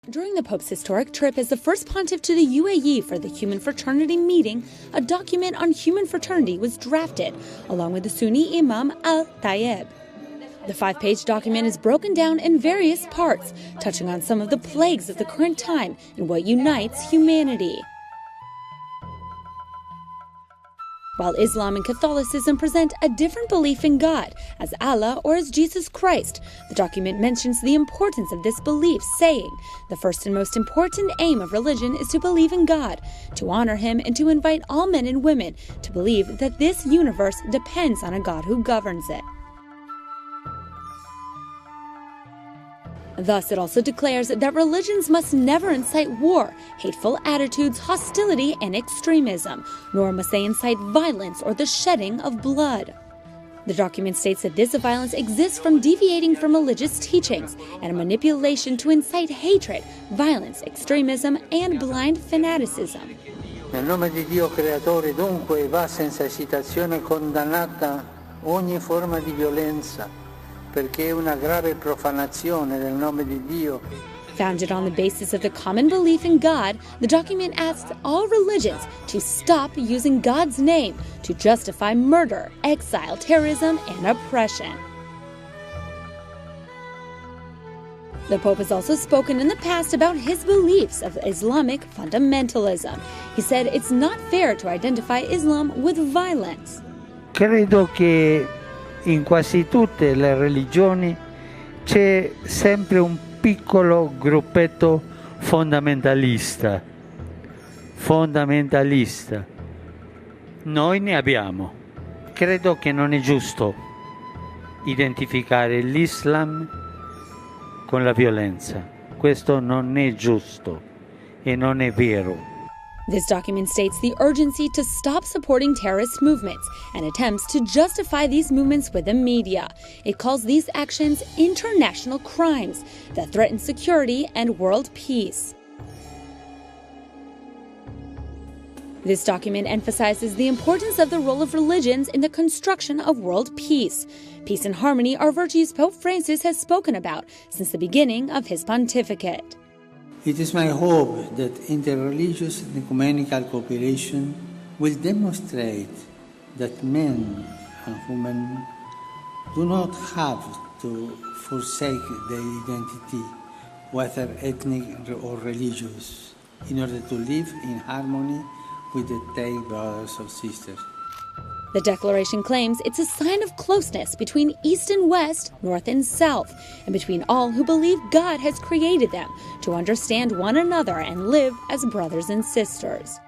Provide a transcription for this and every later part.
During the Pope's historic trip as the first pontiff to the UAE for the Human Fraternity meeting, a document on human fraternity was drafted, along with the Sunni Imam al-Tayyib. The 5-page document is broken down in various parts, touching on some of the plagues of the current time and what unites humanity. While Islam and Catholicism present a different belief in God, as Allah or as Jesus Christ, the document mentions the importance of this belief, saying, the first and most important aim of religion is to believe in God, to honor Him, and to invite all men and women to believe that this universe depends on a God who governs it. Thus, it also declares that religions must never incite war, hateful attitudes, hostility, and extremism, nor must they incite violence or the shedding of blood. The document states that this violence exists from deviating from religious teachings and a manipulation to incite hatred, violence, extremism, and blind fanaticism. Nel nome di Dio Creatore, dunque, va senza esitazione condannata ogni forma di violenza, perché è una grave profanazione del nome di Dio. Founded on the basis of the common belief in God, the document asks all religions to stop using God's name to justify murder, exile, terrorism, and oppression. The Pope has also spoken in the past about his beliefs of Islamic fundamentalism. He said it's not fair to identify Islam with violence. Credo che in quasi tutte le religioni c'è sempre un piccolo gruppetto fondamentalista. Noi ne abbiamo. Credo che non è giusto identificare l'Islam con la violenza. Questo non è giusto e non è vero. This document states the urgency to stop supporting terrorist movements and attempts to justify these movements with the media. It calls these actions international crimes that threaten security and world peace. This document emphasizes the importance of the role of religions in the construction of world peace. Peace and harmony are virtues Pope Francis has spoken about since the beginning of his pontificate. It is my hope that interreligious and ecumenical cooperation will demonstrate that men and women do not have to forsake their identity, whether ethnic or religious, in order to live in harmony with their brothers or sisters. The declaration claims it's a sign of closeness between East and West, North and South, and between all who believe God has created them to understand one another and live as brothers and sisters.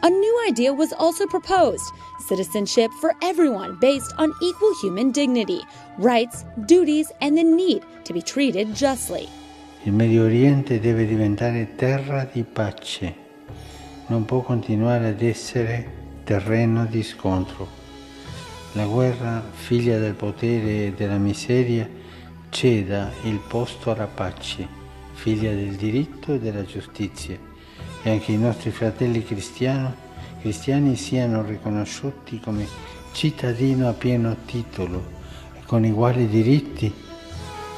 A new idea was also proposed: citizenship for everyone based on equal human dignity, rights, duties, and the need to be treated justly. Il Medio Oriente deve diventare terra di pace. Non può continuare ad essere terreno di scontro. La guerra, figlia del potere e della miseria, ceda il posto alla pace, figlia del diritto e della giustizia, e anche i nostri fratelli cristiani siano riconosciuti come cittadino a pieno titolo e con uguali diritti.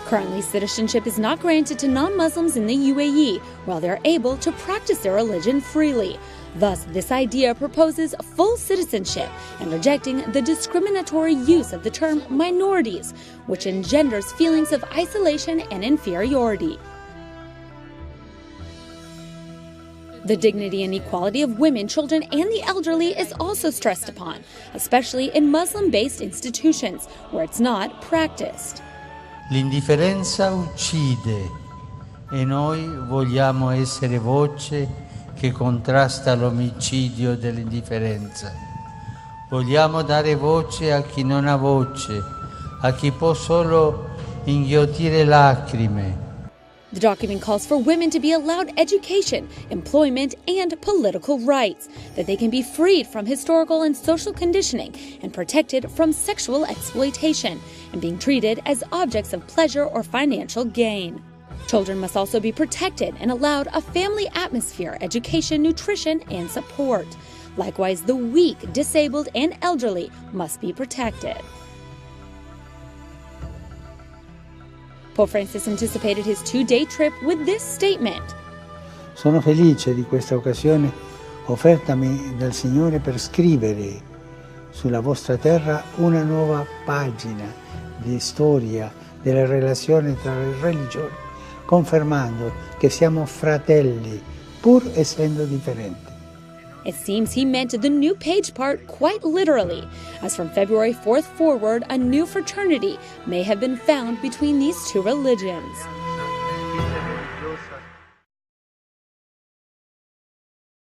Currently, citizenship is not granted to non-Muslims in the UAE, while they're able to practice their religion freely. Thus, this idea proposes full citizenship and rejecting the discriminatory use of the term minorities, which engenders feelings of isolation and inferiority. The dignity and equality of women, children, and the elderly is also stressed upon, especially in Muslim-based institutions, where it's not practiced. L'indifferenza uccide e noi vogliamo essere voce che contrasta l'omicidio dell'indifferenza. Vogliamo dare voce a chi non ha voce, a chi può solo inghiottire lacrime. The document calls for women to be allowed education, employment, and political rights, that they can be freed from historical and social conditioning and protected from sexual exploitation, and being treated as objects of pleasure or financial gain. Children must also be protected and allowed a family atmosphere, education, nutrition, and support. Likewise, the weak, disabled, and elderly must be protected. Pope Francis anticipated his 2-day trip with this statement. Sono felice di questa occasione offertami dal Signore per scrivere sulla vostra terra una nuova pagina di storia delle relazioni tra le religioni, confermando che siamo fratelli pur essendo differenti. It seems he meant the new page part quite literally, as from February 4th forward, a new fraternity may have been found between these two religions.